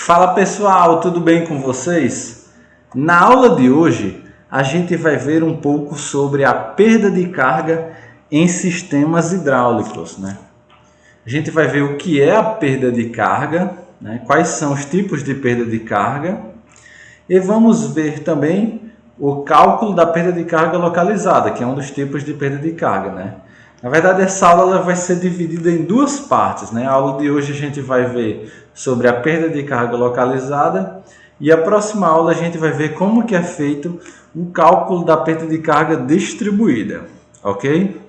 Fala pessoal, tudo bem com vocês? Na aula de hoje a gente vai ver um pouco sobre a perda de carga em sistemas hidráulicos, né? A gente vai ver o que é a perda de carga, né? Quais são os tipos de perda de carga e vamos ver também o cálculo da perda de carga localizada, que é um dos tipos de perda de carga, né? Na verdade, essa aula vai ser dividida em duas partes, né? A aula de hoje a gente vai ver sobre a perda de carga localizada e a próxima aula a gente vai ver como que é feito o cálculo da perda de carga distribuída, ok?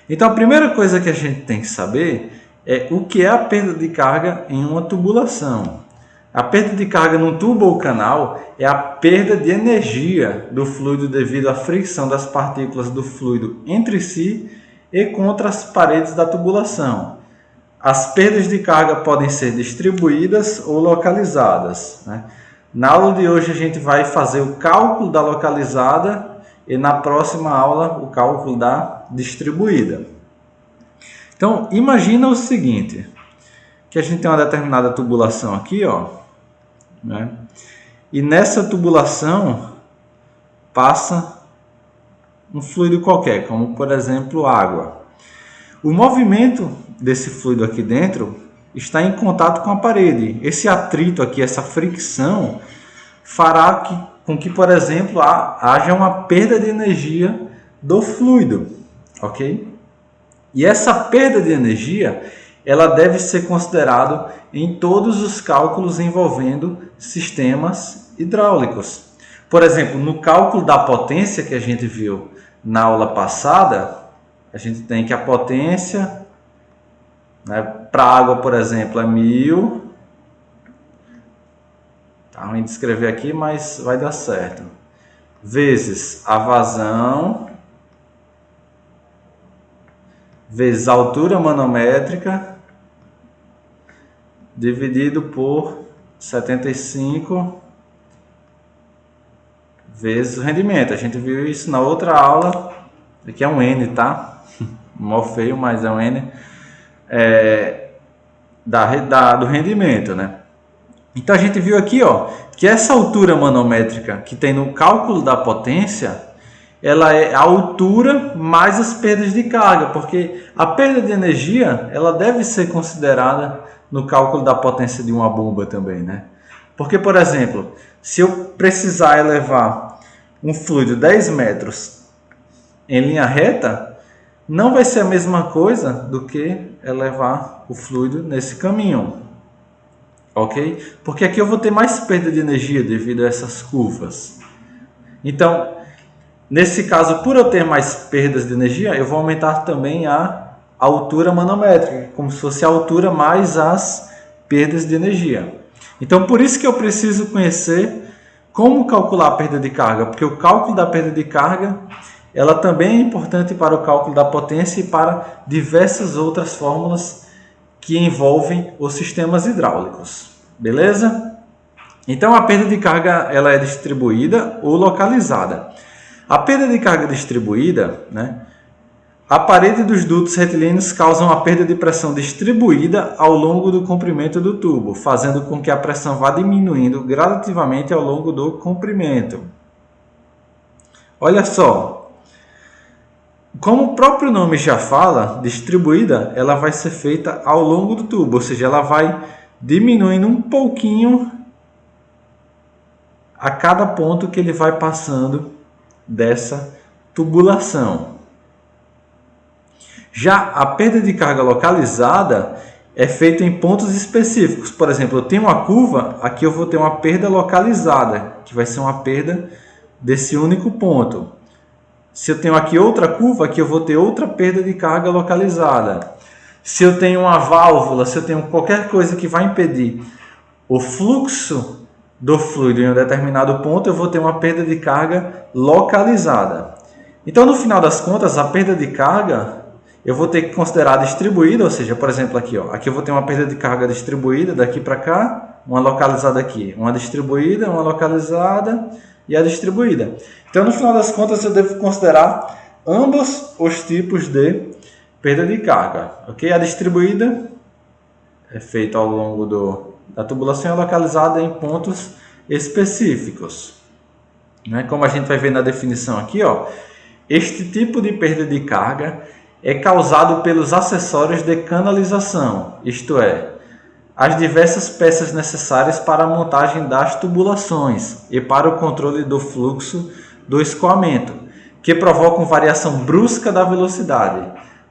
Então, a primeira coisa que a gente tem que saber é o que é a perda de carga em uma tubulação. A perda de carga num tubo ou canal é a perda de energia do fluido devido à fricção das partículas do fluido entre si e contra as paredes da tubulação. As perdas de carga podem ser distribuídas ou localizadas, né? Na aula de hoje a gente vai fazer o cálculo da localizada e na próxima aula o cálculo da distribuída. Então, imagina o seguinte, que a gente tem uma determinada tubulação aqui, ó, né? E nessa tubulação passa um fluido qualquer, como por exemplo água. O movimento desse fluido aqui dentro está em contato com a parede. Esse atrito aqui, essa fricção, fará com que, por exemplo, haja uma perda de energia do fluido, ok? E essa perda de energia, ela deve ser considerada em todos os cálculos envolvendo sistemas hidráulicos. Por exemplo, no cálculo da potência que a gente viu na aula passada, a gente tem que a potência, né, para a água, por exemplo, é 1000. Tá ruim de escrever aqui, mas vai dar certo. Vezes a vazão, vezes a altura manométrica, dividido por 75 vezes o rendimento. A gente viu isso na outra aula. Aqui é um N, tá? Mó feio, mas é um N do rendimento, né? Então a gente viu aqui, ó, que essa altura manométrica que tem no cálculo da potência, ela é a altura mais as perdas de carga, porque a perda de energia, ela deve ser considerada no cálculo da potência de uma bomba também, né? Porque, por exemplo, se eu precisar elevar um fluido 10 metros em linha reta, não vai ser a mesma coisa do que elevar o fluido nesse caminho, ok? Porque aqui eu vou ter mais perda de energia devido a essas curvas. Então, nesse caso, por eu ter mais perdas de energia, eu vou aumentar também a altura manométrica, como se fosse a altura mais as perdas de energia. Então, por isso que eu preciso conhecer como calcular a perda de carga, porque o cálculo da perda de carga, ela também é importante para o cálculo da potência e para diversas outras fórmulas que envolvem os sistemas hidráulicos. Beleza? Então, a perda de carga, ela é distribuída ou localizada. A perda de carga distribuída, né? A parede dos dutos retilíneos causa uma perda de pressão distribuída ao longo do comprimento do tubo, fazendo com que a pressão vá diminuindo gradativamente ao longo do comprimento. Olha só, como o próprio nome já fala, distribuída, ela vai ser feita ao longo do tubo, ou seja, ela vai diminuindo um pouquinho a cada ponto que ele vai passando dessa tubulação. Já a perda de carga localizada é feita em pontos específicos. Por exemplo, eu tenho uma curva, aqui eu vou ter uma perda localizada, que vai ser uma perda desse único ponto. Se eu tenho aqui outra curva, aqui eu vou ter outra perda de carga localizada. Se eu tenho uma válvula, se eu tenho qualquer coisa que vai impedir o fluxo do fluido em um determinado ponto, eu vou ter uma perda de carga localizada. Então, no final das contas, a perda de carga eu vou ter que considerar distribuída, ou seja, por exemplo, aqui, ó, aqui eu vou ter uma perda de carga distribuída daqui para cá, uma localizada aqui, uma distribuída, uma localizada e a distribuída. Então, no final das contas, eu devo considerar ambos os tipos de perda de carga, ok? A distribuída é feita ao longo do A tubulação é localizada em pontos específicos, né? Como a gente vai ver na definição aqui, ó, este tipo de perda de carga é causado pelos acessórios de canalização, isto é, as diversas peças necessárias para a montagem das tubulações e para o controle do fluxo do escoamento, que provocam variação brusca da velocidade.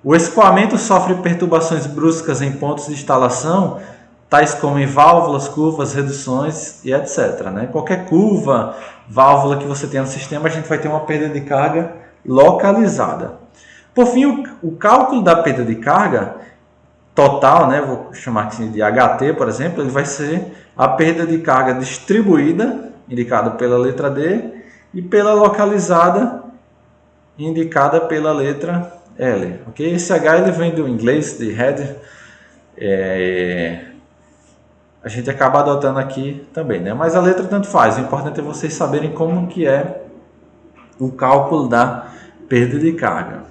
O escoamento sofre perturbações bruscas em pontos de instalação, tais como em válvulas, curvas, reduções e etc. Né? Qualquer curva, válvula que você tenha no sistema, a gente vai ter uma perda de carga localizada. Por fim, o cálculo da perda de carga total, né, vou chamar aqui de HT, por exemplo, ele vai ser a perda de carga distribuída, indicada pela letra D, e pela localizada, indicada pela letra L. Okay? Esse H ele vem do inglês, de head, a gente acaba adotando aqui também, né? Mas a letra tanto faz, o importante é vocês saberem como que é o cálculo da perda de carga.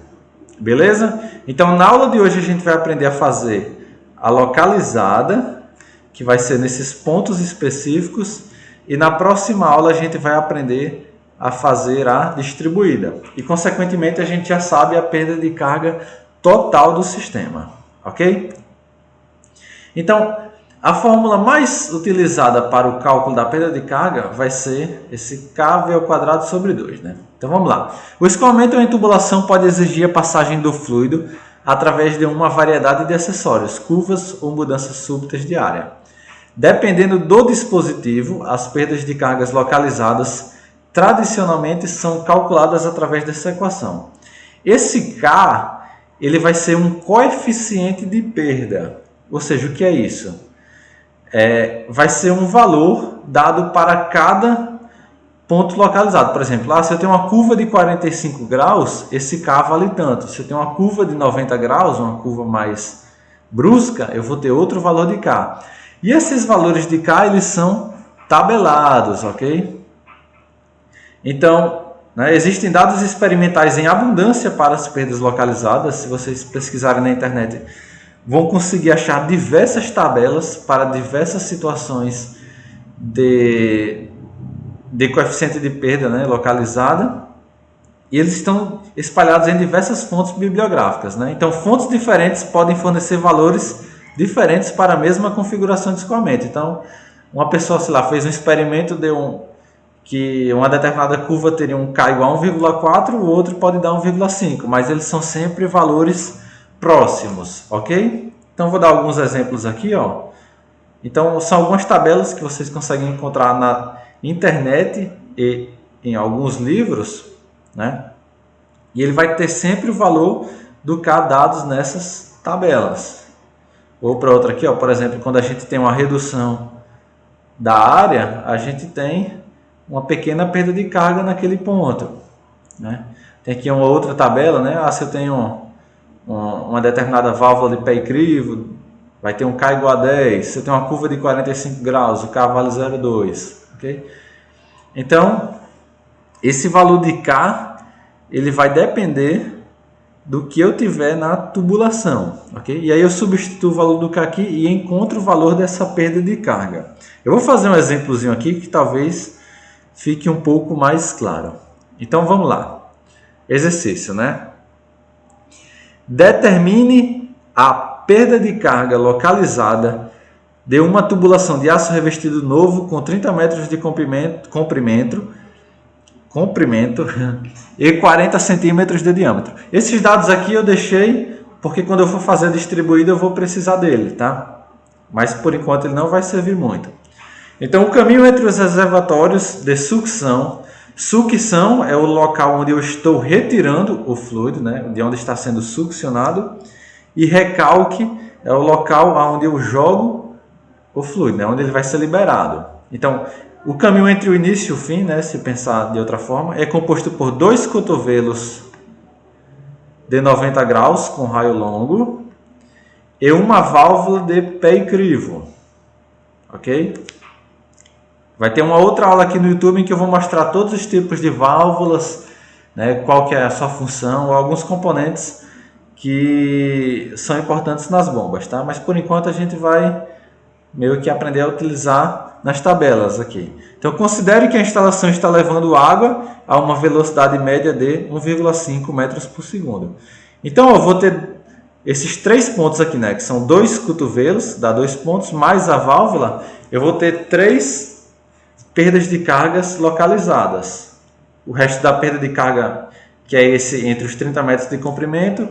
Beleza? Então, na aula de hoje a gente vai aprender a fazer a localizada, que vai ser nesses pontos específicos, e na próxima aula a gente vai aprender a fazer a distribuída. E, consequentemente, a gente já sabe a perda de carga total do sistema. Ok? Então, a fórmula mais utilizada para o cálculo da perda de carga vai ser esse Kv² sobre 2. Né? Então vamos lá. O escoamento em tubulação pode exigir a passagem do fluido através de uma variedade de acessórios, curvas ou mudanças súbitas de área. Dependendo do dispositivo, as perdas de cargas localizadas tradicionalmente são calculadas através dessa equação. Esse K ele vai ser um coeficiente de perda. Ou seja, o que é isso? Vai ser um valor dado para cada ponto localizado. Por exemplo, se eu tenho uma curva de 45 graus, esse K vale tanto. Se eu tenho uma curva de 90 graus, uma curva mais brusca, eu vou ter outro valor de K. E esses valores de K, eles são tabelados, ok? Então, né, existem dados experimentais em abundância para as perdas localizadas. Se vocês pesquisarem na internet, vão conseguir achar diversas tabelas para diversas situações de coeficiente de perda, né, localizada. E eles estão espalhados em diversas fontes bibliográficas. Né? Então, fontes diferentes podem fornecer valores diferentes para a mesma configuração de escoamento. Então, uma pessoa, sei lá, fez um experimento, que uma determinada curva teria um K igual a 1,4, o outro pode dar 1,5, mas eles são sempre valores próximos, ok? Então vou dar alguns exemplos aqui, ó. Então são algumas tabelas que vocês conseguem encontrar na internet e em alguns livros, né? E ele vai ter sempre o valor do K dados nessas tabelas. Ou para outra aqui, ó, por exemplo, quando a gente tem uma redução da área, a gente tem uma pequena perda de carga naquele ponto, né? Tem aqui uma outra tabela, né? Se eu tenho uma determinada válvula de pé e crivo, vai ter um K igual a 10. Se eu tenho uma curva de 45 graus, o K vale 0,2. Okay? Então, esse valor de K, ele vai depender do que eu tiver na tubulação. Okay? E aí eu substituo o valor do K aqui e encontro o valor dessa perda de carga. Eu vou fazer um exemplozinho aqui que talvez fique um pouco mais claro. Então, vamos lá. Exercício, né? Determine a perda de carga localizada de uma tubulação de aço revestido novo com 30 metros de comprimento e 40 centímetros de diâmetro. Esses dados aqui eu deixei porque quando eu for fazer a distribuída eu vou precisar dele, tá? Mas por enquanto ele não vai servir muito. Então o caminho entre os reservatórios de sucção é o local onde eu estou retirando o fluido, né, de onde está sendo succionado. E recalque é o local onde eu jogo o fluido, né, onde ele vai ser liberado. Então, o caminho entre o início e o fim, né, se pensar de outra forma, é composto por 2 cotovelos de 90 graus com raio longo e uma válvula de pé e crivo. Ok? Vai ter uma outra aula aqui no YouTube em que eu vou mostrar todos os tipos de válvulas, né, qual que é a sua função, ou alguns componentes que são importantes nas bombas, tá? Mas por enquanto a gente vai meio que aprender a utilizar nas tabelas aqui. Então, considere que a instalação está levando água a uma velocidade média de 1,5 metros por segundo. Então, eu vou ter esses 3 pontos aqui, né, que são 2 cotovelos, dá 2 pontos, mais a válvula, eu vou ter 3 perdas de cargas localizadas. O resto da perda de carga, que é esse entre os 30 metros de comprimento,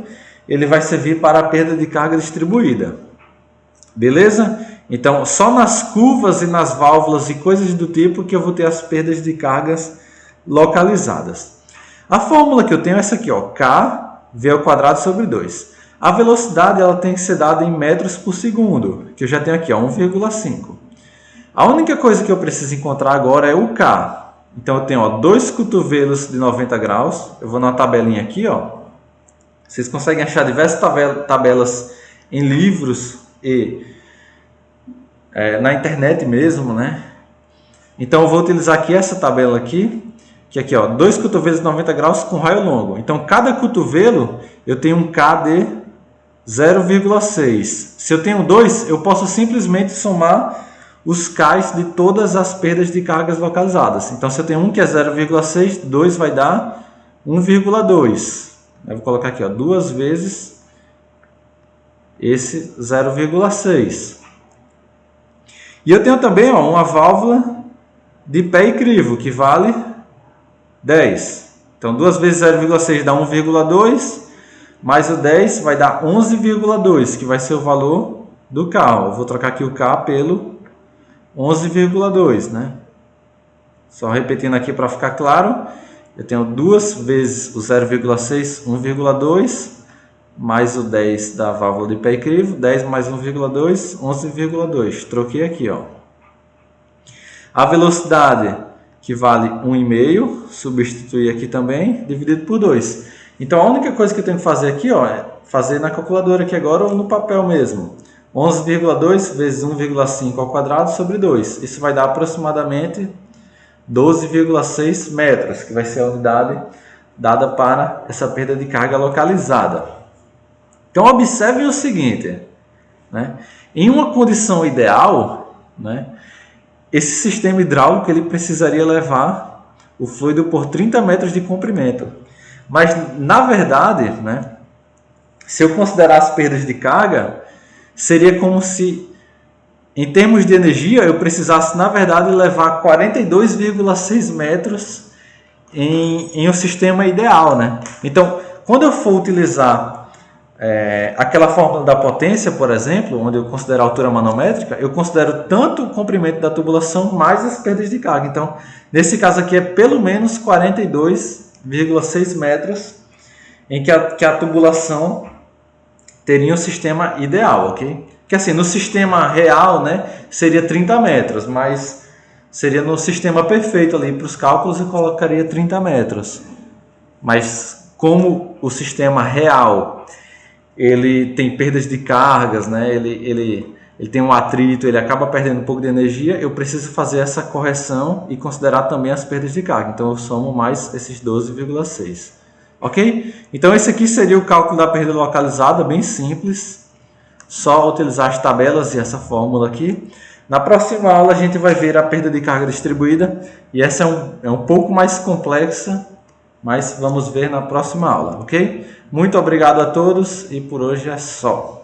ele vai servir para a perda de carga distribuída. Beleza? Então, só nas curvas e nas válvulas e coisas do tipo que eu vou ter as perdas de cargas localizadas. A fórmula que eu tenho é essa aqui, ó, K/V² sobre 2. A velocidade ela tem que ser dada em metros por segundo, que eu já tenho aqui, ó, 1,5. A única coisa que eu preciso encontrar agora é o K. Então, eu tenho, ó, 2 cotovelos de 90 graus. Eu vou numa tabelinha aqui, ó. Vocês conseguem achar diversas tabelas em livros e na internet mesmo, né? Então, eu vou utilizar aqui essa tabela aqui, que aqui, ó, 2 cotovelos de 90 graus com raio longo. Então, cada cotovelo eu tenho um K de 0,6. Se eu tenho 2, eu posso simplesmente somar os Ks de todas as perdas de cargas localizadas. Então, se eu tenho um que é 0,6, 2 vai dar 1,2. Eu vou colocar aqui, ó, 2 vezes esse 0,6. E eu tenho também, ó, uma válvula de pé e crivo, que vale 10. Então, 2 vezes 0,6 dá 1,2, mais o 10 vai dar 11,2, que vai ser o valor do K. Eu vou trocar aqui o K pelo 11,2, né? Só repetindo aqui para ficar claro, eu tenho 2 vezes o 0,6, 1,2, mais o 10 da válvula de pé e crivo, 10 mais 1,2, 11,2. Troquei aqui, ó. A velocidade, que vale 1,5, substituir aqui também, dividido por 2. Então, a única coisa que eu tenho que fazer aqui, ó, é fazer na calculadora aqui agora ou no papel mesmo. 11,2 vezes 1,5 ao quadrado sobre 2. Isso vai dar aproximadamente 12,6 metros, que vai ser a unidade dada para essa perda de carga localizada. Então, observem o seguinte, né? Em uma condição ideal, né, esse sistema hidráulico ele precisaria levar o fluido por 30 metros de comprimento. Mas, na verdade, né, se eu considerar as perdas de carga, seria como se, em termos de energia, eu precisasse, na verdade, levar 42,6 metros em um sistema ideal, né? Então, quando eu for utilizar aquela fórmula da potência, por exemplo, onde eu considero a altura manométrica, eu considero tanto o comprimento da tubulação mais as perdas de carga. Então, nesse caso aqui é pelo menos 42,6 metros em que a tubulação teria um sistema ideal, ok? Que assim, no sistema real, né, seria 30 metros, mas seria no sistema perfeito ali, para os cálculos eu colocaria 30 metros. Mas como o sistema real, ele tem perdas de cargas, né, ele tem um atrito, ele acaba perdendo um pouco de energia, eu preciso fazer essa correção e considerar também as perdas de carga. Então eu somo mais esses 12,6. Ok? Então esse aqui seria o cálculo da perda localizada, bem simples. Só utilizar as tabelas e essa fórmula aqui. Na próxima aula a gente vai ver a perda de carga distribuída. E essa é um pouco mais complexa, mas vamos ver na próxima aula, ok? Muito obrigado a todos e por hoje é só.